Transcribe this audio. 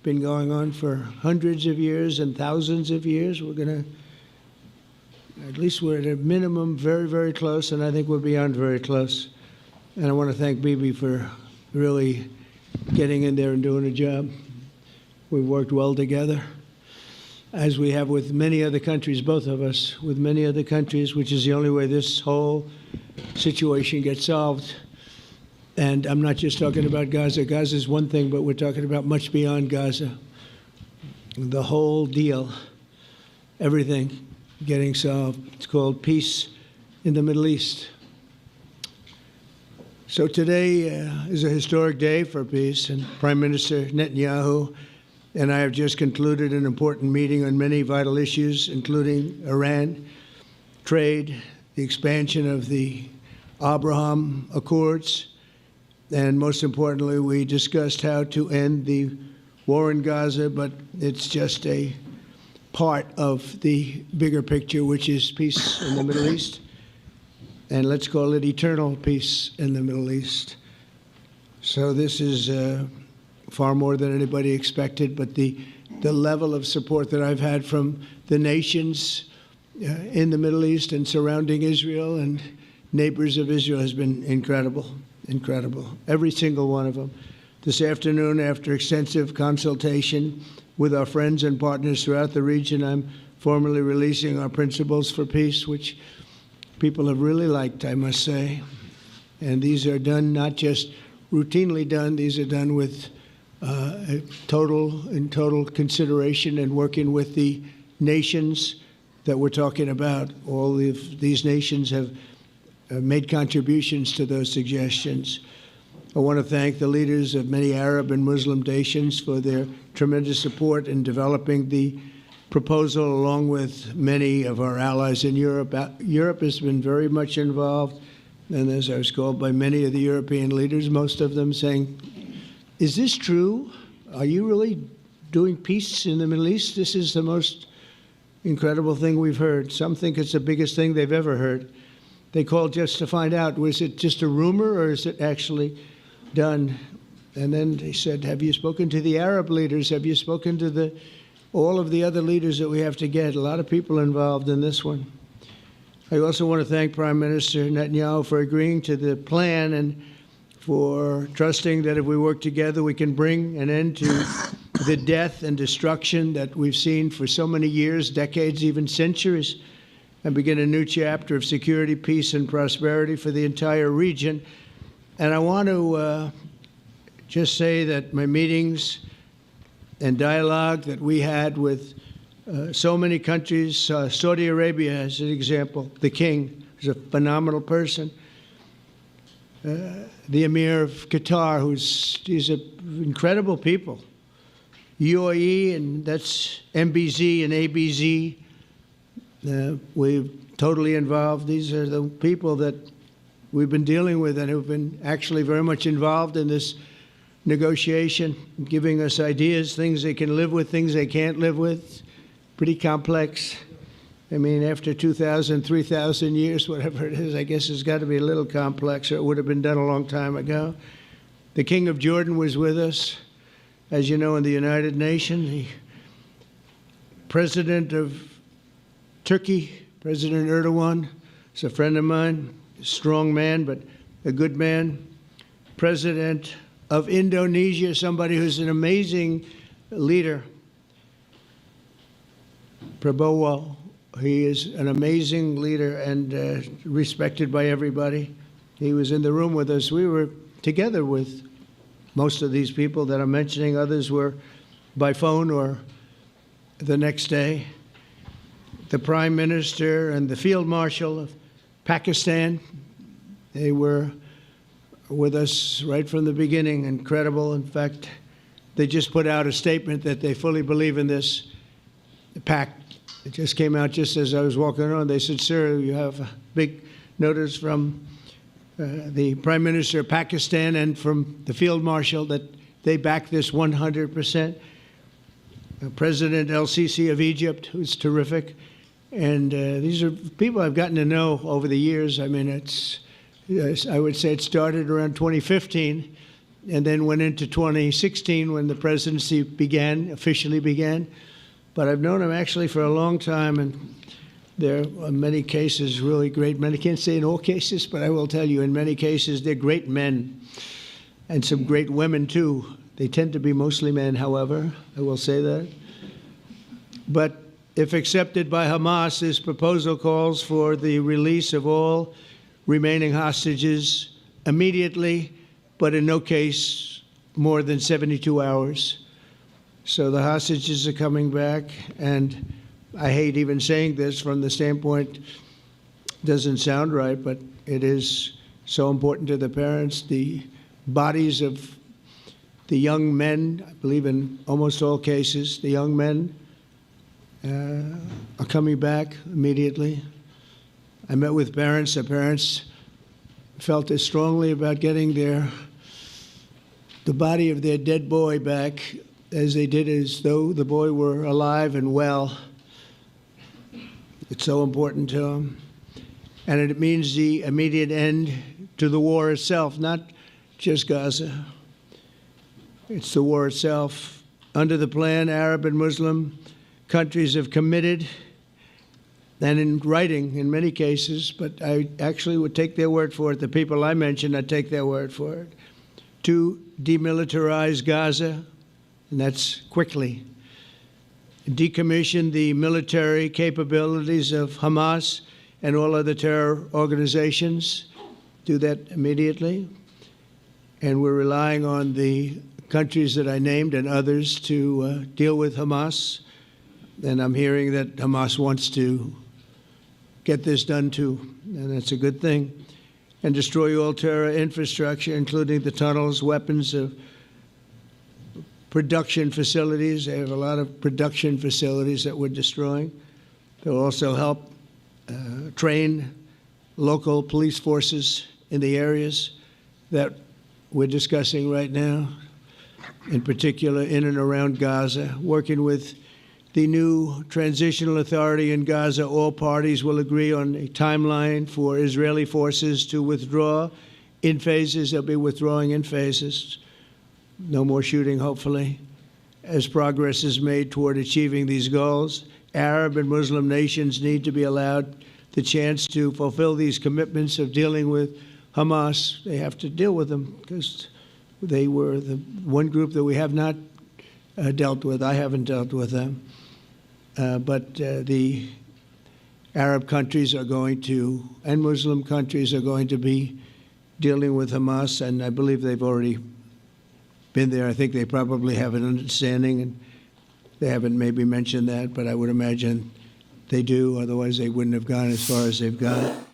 been going on for hundreds of years and thousands of years. We're going to, at least we're at a minimum very, very close, and I think we're beyond very close. And I want to thank Bibi for really getting in there and doing a job. We've worked well together, as we have with many other countries, both of us, with many other countries, which is the only way this whole situation gets solved. And I'm not just talking about Gaza. Gaza is one thing, but we're talking about much beyond Gaza. The whole deal, everything getting solved. It's called peace in the Middle East. So today is a historic day for peace, and Prime Minister Netanyahu and I have just concluded an important meeting on many vital issues, including Iran, trade, the expansion of the Abraham Accords, and most importantly, we discussed how to end the war in Gaza, but it's just a part of the bigger picture, which is peace in the Middle East. And let's call it eternal peace in the Middle East. So this is far more than anybody expected, but the level of support that I've had from the nations in the Middle East and surrounding Israel and neighbors of Israel has been incredible, incredible. Every single one of them. This afternoon, after extensive consultation with our friends and partners throughout the region, I'm formally releasing our principles for peace, which people have really liked, I must say. And these are done, not just routinely done, these are done with total consideration and working with the nations that we're talking about. All of these nations have made contributions to those suggestions. I want to thank the leaders of many Arab and Muslim nations for their tremendous support in developing the proposal, along with many of our allies in Europe. Europe has been very much involved, and as I was called by many of the European leaders, most of them saying, is this true? Are you really doing peace in the Middle East? This is the most incredible thing we've heard. Some think it's the biggest thing they've ever heard. They called just to find out, was it just a rumor or is it actually done? And then they said, have you spoken to the Arab leaders? Have you spoken to all of the other leaders that we have to get? A lot of people involved in this one. I also want to thank Prime Minister Netanyahu for agreeing to the plan and for trusting that if we work together, we can bring an end to the death and destruction that we've seen for so many years, decades, even centuries, and begin a new chapter of security, peace, and prosperity for the entire region. And I want to just say that my meetings and dialogue that we had with so many countries, Saudi Arabia as an example, the king is a phenomenal person. The Emir of Qatar, he's incredible people. UAE, and that's MBZ and ABZ. We're totally involved. These are the people that we've been dealing with and who've been actually very much involved in this negotiation, giving us ideas, things they can live with, things they can't live with. Pretty complex. I mean, after 2,000, 3,000 years, whatever it is, I guess it's got to be a little complex, or it would have been done a long time ago. The King of Jordan was with us, as you know, in the United Nations. The President of Turkey, President Erdogan, is a friend of mine, a strong man, but a good man. President of Indonesia, somebody who's an amazing leader, Prabowo. He is an amazing leader and respected by everybody. He was in the room with us. We were together with most of these people that I'm mentioning. Others were by phone or the next day. The Prime Minister and the Field Marshal of Pakistan, they were with us right from the beginning. Incredible. In fact, they just put out a statement that they fully believe in this pact. It just came out just as I was walking around. They said, sir, you have a big notice from the Prime Minister of Pakistan and from the Field Marshal that they back this 100%. President al-Sisi of Egypt, who's terrific. And these are people I've gotten to know over the years. I mean, I would say it started around 2015. and then went into 2016 when the presidency officially began. But I've known him actually for a long time, and there are many cases, really great men. I can't say in all cases, but I will tell you, in many cases, they're great men, and some great women, too. They tend to be mostly men, however, I will say that. But if accepted by Hamas, this proposal calls for the release of all remaining hostages immediately, but in no case more than 72 hours. So the hostages are coming back, and I hate even saying this from the standpoint, doesn't sound right, but it is so important to the parents. The bodies of the young men, I believe in almost all cases, the young men are coming back immediately. I met with parents. The parents felt as strongly about getting the body of their dead boy back as they did as though the boy were alive and well. It's so important to them. And it means the immediate end to the war itself, not just Gaza. It's the war itself. Under the plan, Arab and Muslim countries have committed, and in writing in many cases, but I actually would take their word for it. The people I mentioned, I'd take their word for it, to demilitarize Gaza, and that's quickly. Decommission the military capabilities of Hamas and all other terror organizations. Do that immediately. And we're relying on the countries that I named and others to deal with Hamas. And I'm hearing that Hamas wants to get this done too, and that's a good thing. And destroy all terror infrastructure, including the tunnels, weapons of production facilities. They have a lot of production facilities that we're destroying. They'll also help train local police forces in the areas that we're discussing right now, in particular in and around Gaza, working with the new transitional authority in Gaza. All parties will agree on a timeline for Israeli forces to withdraw in phases. They'll be withdrawing in phases. No more shooting, hopefully, as progress is made toward achieving these goals. Arab and Muslim nations need to be allowed the chance to fulfill these commitments of dealing with Hamas. They have to deal with them because they were the one group that we have not dealt with. I haven't dealt with them. But the Arab countries are going to, and Muslim countries are going to be dealing with Hamas, and I believe they've already been there. I think they probably have an understanding, and they haven't maybe mentioned that, but I would imagine they do. Otherwise, they wouldn't have gone as far as they've gone.